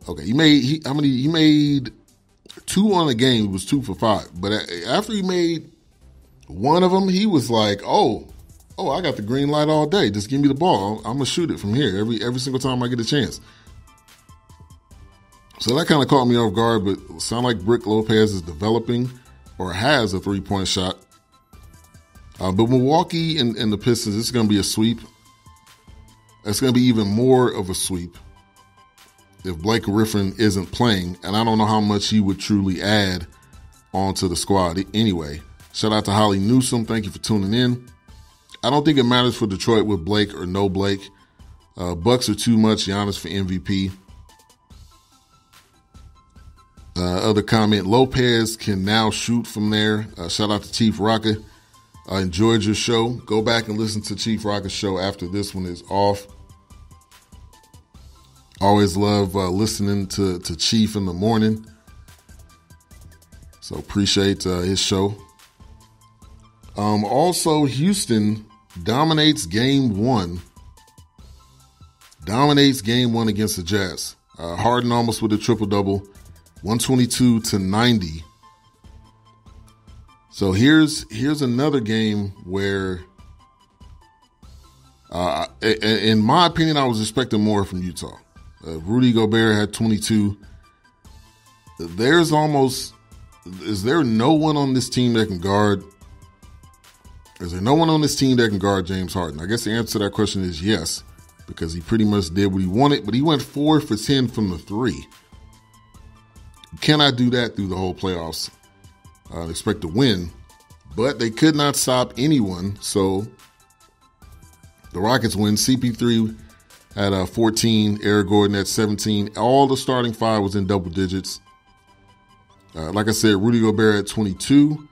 Okay, he made 2 on the game. It was 2 for 5. But after he made one of them, he was like, "Oh, I got the green light all day. Just give me the ball. I'm gonna shoot it from here every single time I get a chance." So that kind of caught me off guard. But it sounds like Brook Lopez is developing or has a 3-point shot. But Milwaukee and the Pistons, it's going to be a sweep. It's going to be even more of a sweep if Blake Griffin isn't playing. And I don't know how much he would truly add onto the squad anyway. Shout out to Holly Newsom. Thank you for tuning in. I don't think it matters for Detroit with Blake or no Blake. Bucks are too much. Giannis for MVP. Other comment, Lopez can now shoot from there. Shout out to Chief Rocker. I enjoyed your show. Go back and listen to Chief Rocker's show after this one is off. Always love listening to Chief in the morning. So appreciate his show. Also, Houston dominates game 1. Dominates game 1 against the Jazz. Harden almost with a triple-double. 122-90. So here's another game where, in my opinion, I was expecting more from Utah. Rudy Gobert had 22. Is there no one on this team that can guard? Is there no one on this team that can guard James Harden? I guess the answer to that question is yes, because he pretty much did what he wanted, but he went 4 for 10 from the 3. You cannot do that through the whole playoffs. Expect to win, but they could not stop anyone. So the Rockets win. CP3 had 14, Eric Gordon at 17. All the starting 5 was in double digits. Like I said, Rudy Gobert at 22.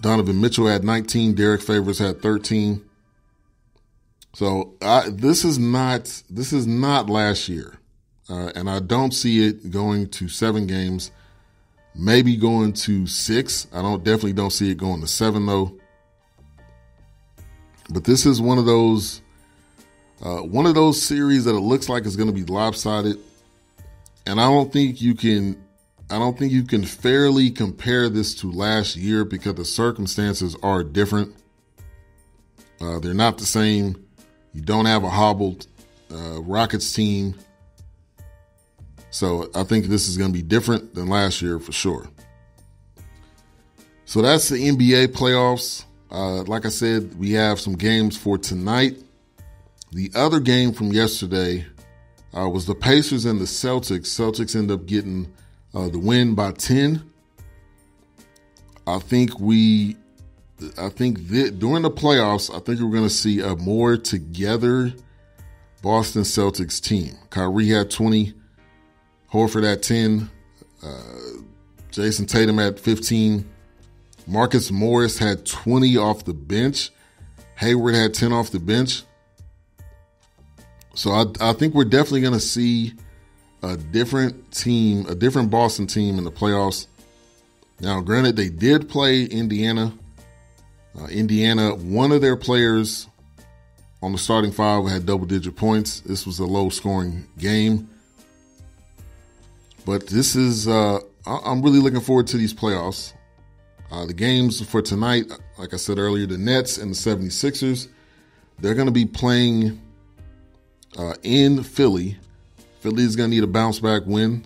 Donovan Mitchell had 19. Derek Favors had 13. So this is not last year. And I don't see it going to 7 games, maybe going to 6. Definitely don't see it going to 7 though. But this is one of those series that it looks like is going to be lopsided. And I don't think you can fairly compare this to last year because the circumstances are different. They're not the same. You don't have a hobbled Rockets team. So I think this is going to be different than last year for sure. So that's the NBA playoffs. Like I said, we have some games for tonight. The other game from yesterday was the Pacers and the Celtics. Celtics end up getting the win by 10. I think during the playoffs, I think we're going to see a more together Boston Celtics team. Kyrie had 20. Horford at 10, Jason Tatum at 15, Marcus Morris had 20 off the bench, Hayward had 10 off the bench. So I think we're definitely going to see a different team, a different Boston team in the playoffs. Now, granted, they did play Indiana. Indiana, one of their players on the starting 5 had double-digit points. This was a low-scoring game. But this is, I'm really looking forward to these playoffs. The games for tonight, like I said earlier, the Nets and the 76ers, they're going to be playing in Philly. Philly is going to need a bounce-back win.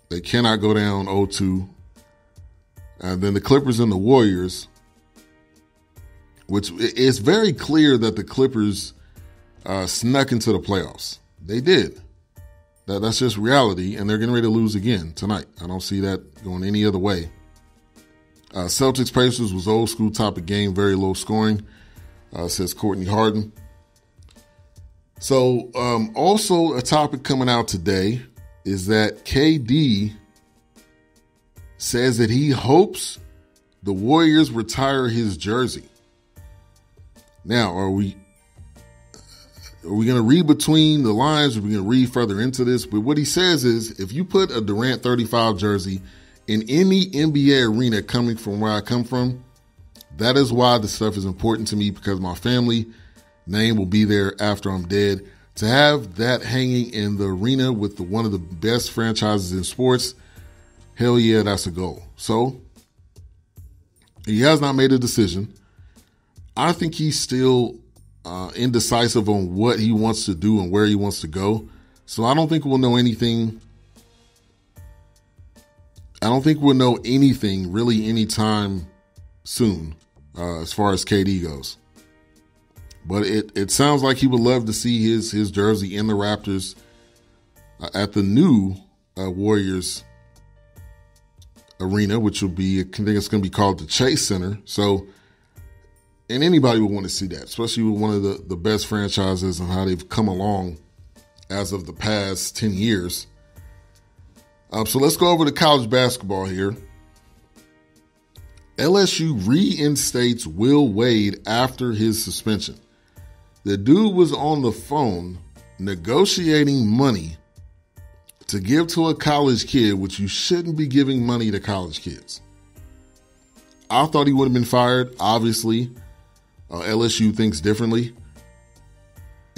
They cannot go down 0-2. And then the Clippers and the Warriors, which it's very clear that the Clippers snuck into the playoffs. They did. That's just reality, and they're getting ready to lose again tonight. I don't see that going any other way. Celtics Pacers was old school type of game, very low scoring, says Courtney Harden. So also a topic coming out today is that KD says that he hopes the Warriors retire his jersey. Now, are we going to read between the lines? Are we going to read further into this? But what he says is, if you put a Durant 35 jersey in any NBA arena coming from where I come from, that is why this stuff is important to me, because my family name will be there after I'm dead. to have that hanging in the arena with one of the best franchises in sports, hell yeah, that's a goal. So he has not made a decision. I think he's still indecisive on what he wants to do and where he wants to go. So I don't think we'll know anything. I don't think we'll know anything really anytime soon as far as KD goes. But it sounds like he would love to see his jersey in the Raptors at the new Warriors arena, which will be, I think it's going to be called the Chase Center. So, and anybody would want to see that, especially with one of the best franchises and how they've come along as of the past 10 years. So let's go over to college basketball here. LSU reinstates Will Wade after his suspension. The dude was on the phone negotiating money to give to a college kid, which you shouldn't be giving money to college kids. I thought he would have been fired. Obviously, LSU thinks differently.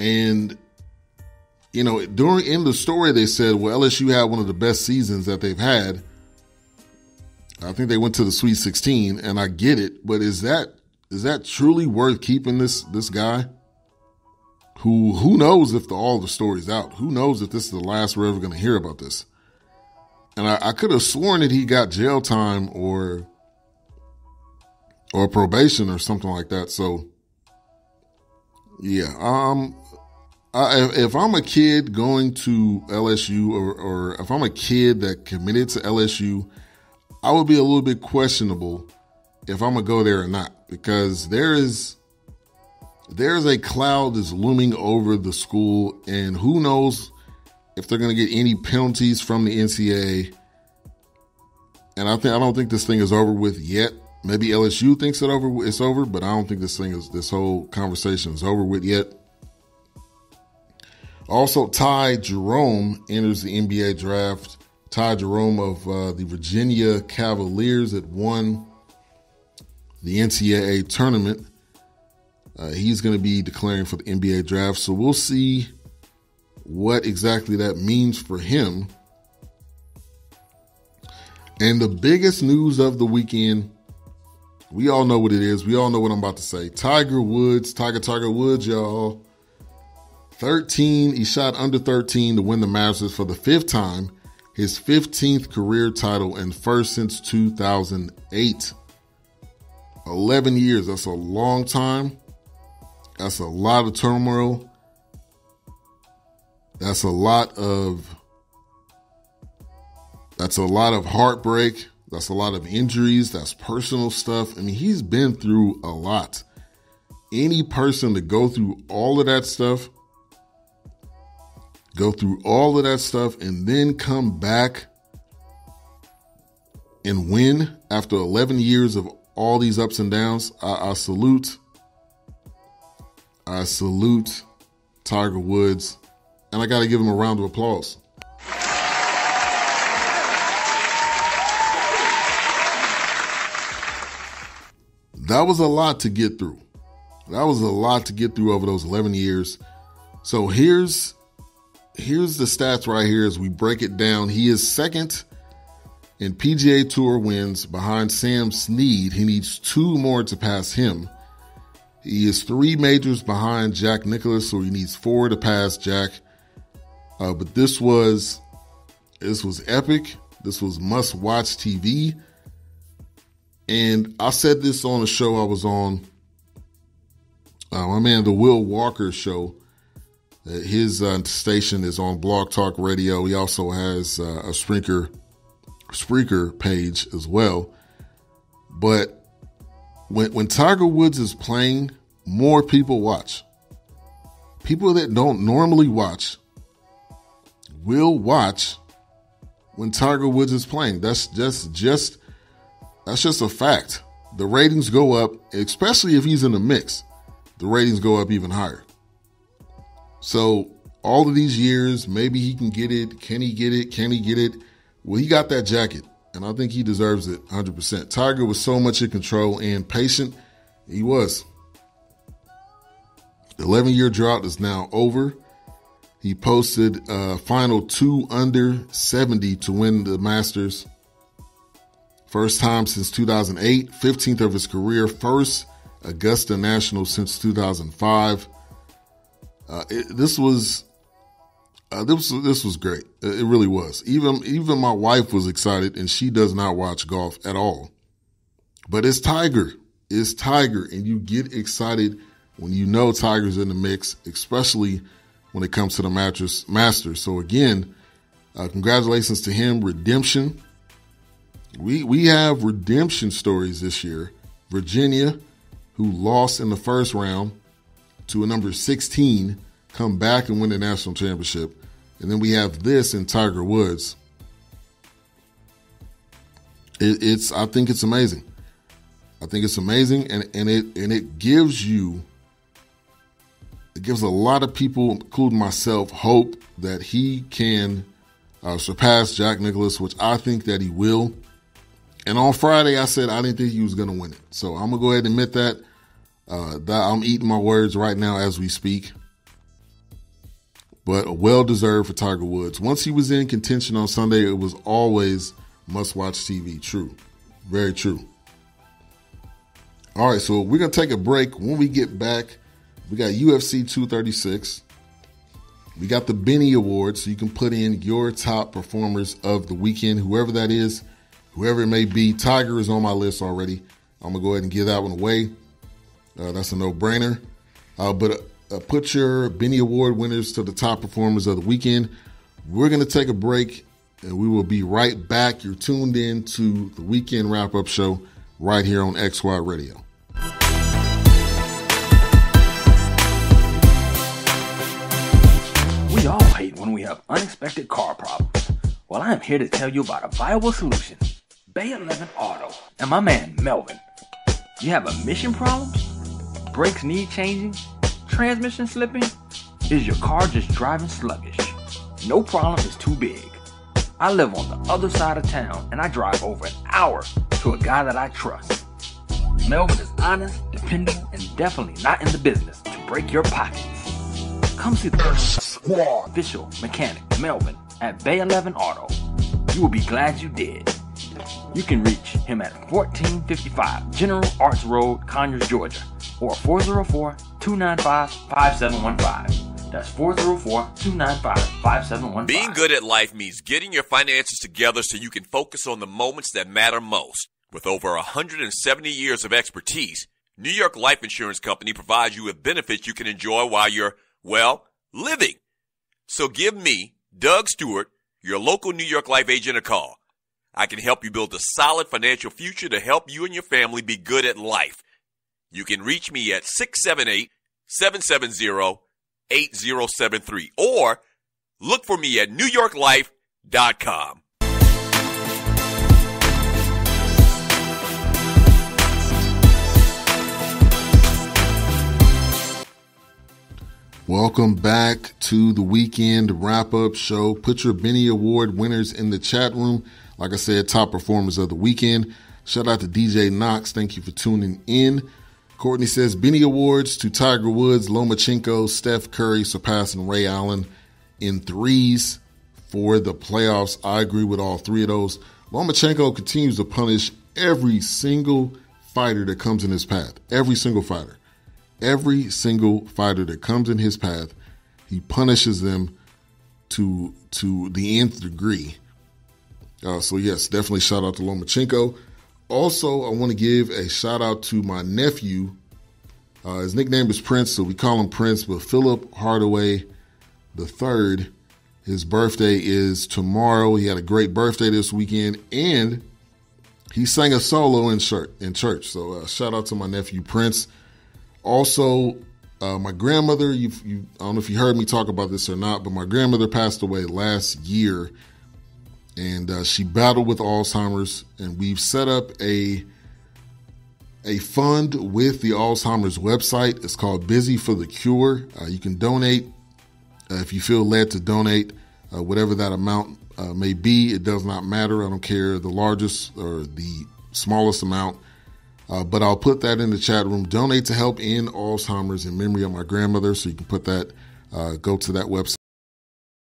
And, you know, in the story, they said, well, LSU had one of the best seasons that they've had. I think they went to the Sweet 16, and I get it, but is that truly worth keeping this guy? Who knows if all the story's out? Who knows if this is the last we're ever going to hear about this? And I could have sworn that he got jail time or probation or something like that. So, yeah. If I'm a kid going to LSU or if I'm a kid that committed to LSU, I would be a little bit questionable if I'm going to go there or not, because there's a cloud that's looming over the school, and who knows if they're going to get any penalties from the NCAA. And I don't think this thing is over with yet. Maybe LSU thinks it's over, but I don't think this whole conversation is over with yet. Also, Ty Jerome enters the NBA draft. Ty Jerome of the Virginia Cavaliers that won the NCAA tournament. He's going to be declaring for the NBA draft. So we'll see what exactly that means for him. And the biggest news of the weekend, we all know what it is. We all know what I'm about to say. Tiger Woods, y'all. 13, he shot under 13 to win the Masters for the fifth time. His 15th career title and first since 2008. 11 years, that's a long time. That's a lot of turmoil. That's a lot of heartbreak. That's a lot of injuries. That's personal stuff. I mean, he's been through a lot. Any person to go through all of that stuff, and then come back and win after 11 years of all these ups and downs, I salute Tiger Woods, and I got to give him a round of applause. That was a lot to get through. Over those 11 years. So here's the stats right here as we break it down. He is second in PGA Tour wins behind Sam Snead. He needs 2 more to pass him. He is 3 majors behind Jack Nicklaus, so he needs 4 to pass Jack. But this was epic. This was must-watch TV. And I said this on a show I was on, my man, the Will Walker show. His station is on Blog Talk Radio. He also has a Spreaker page as well. But when Tiger Woods is playing, more people watch. People that don't normally watch will watch when Tiger Woods is playing. That's just a fact. The ratings go up, especially if he's in the mix. The ratings go up even higher. So all of these years, maybe he can get it. Can he get it? Well, he got that jacket, and I think he deserves it 100%. Tiger was so much in control and patient. He was. The 11-year drought is now over. He posted a final 2 under 70 to win the Masters. First time since 2008, 15th of his career, first Augusta National since 2005. This was great. It really was. Even my wife was excited, and she does not watch golf at all. But it's Tiger. It's Tiger, and you get excited when you know Tiger's in the mix, especially when it comes to the Masters. So again, congratulations to him. Redemption. We have redemption stories this year. Virginia, who lost in the first round to a number 16, come back and win the national championship. And then we have this in Tiger Woods. I think it's amazing. I think it's amazing, and it gives a lot of people, including myself, hope that he can surpass Jack Nicklaus, which I think that he will. And on Friday, I said I didn't think he was going to win it. So I'm going to go ahead and admit that. I'm eating my words right now as we speak. But well-deserved for Tiger Woods. Once he was in contention on Sunday, it was always must-watch TV. True. Very true. All right, so we're going to take a break. When we get back, we got UFC 236. We got the Benny Awards, so you can put in your top performers of the weekend, whoever that is, whoever it may be. Tiger is on my list already. I'm going to go ahead and give that one away. That's a no-brainer. But put your Benny Award winners to the top performers of the weekend. We're going to take a break, and we will be right back. You're tuned in to the Weekend Wrap-Up Show right here on XY Radio. We all hate when we have unexpected car problems. Well, I am here to tell you about a viable solution. Bay 11 Auto and my man Melvin. You have emission problems? Brakes need changing? Transmission slipping? Is your car just driving sluggish? No problem is too big. I live on the other side of town and I drive over an hour to a guy that I trust. Melvin is honest, dependable, and definitely not in the business to break your pockets. Come see the official mechanic Melvin at Bay 11 Auto. You will be glad you did. You can reach him at 1455 General Arts Road, Conyers, Georgia, or 404-295-5715. That's 404-295-5715. Being good at life means getting your finances together so you can focus on the moments that matter most. With over 170 years of expertise, New York Life Insurance Company provides you with benefits you can enjoy while you're, well, living. So give me, Doug Stewart, your local New York Life agent, a call. I can help you build a solid financial future to help you and your family be good at life. You can reach me at 678-770-8073 or look for me at newyorklife.com. Welcome back to the Weekend Wrap-Up Show. Put your Benny Award winners in the chat room. Like I said, top performers of the weekend. Shout out to DJ Knox. Thank you for tuning in. Courtney says, Benny Awards to Tiger Woods, Lomachenko, Steph Curry surpassing Ray Allen in threes for the playoffs. I agree with all three of those. Lomachenko continues to punish every single fighter that comes in his path. Every single fighter. Every single fighter that comes in his path, he punishes them to the nth degree. So yes, definitely shout out to Lomachenko. Also, I want to give a shout out to my nephew. His nickname is Prince, so we call him Prince, but Philip Hardaway III. His birthday is tomorrow. He had a great birthday this weekend, and he sang a solo in church. So shout out to my nephew Prince. Also, my grandmother, I don't know if you heard me talk about this or not, but my grandmother passed away last year, and she battled with Alzheimer's, and we've set up a fund with the Alzheimer's website. It's called Busy for the Cure. You can donate if you feel led to donate, whatever that amount may be. It does not matter. I don't care the largest or the smallest amount. But I'll put that in the chat room. Donate to help end Alzheimer's in memory of my grandmother. So you can put that, go to that website.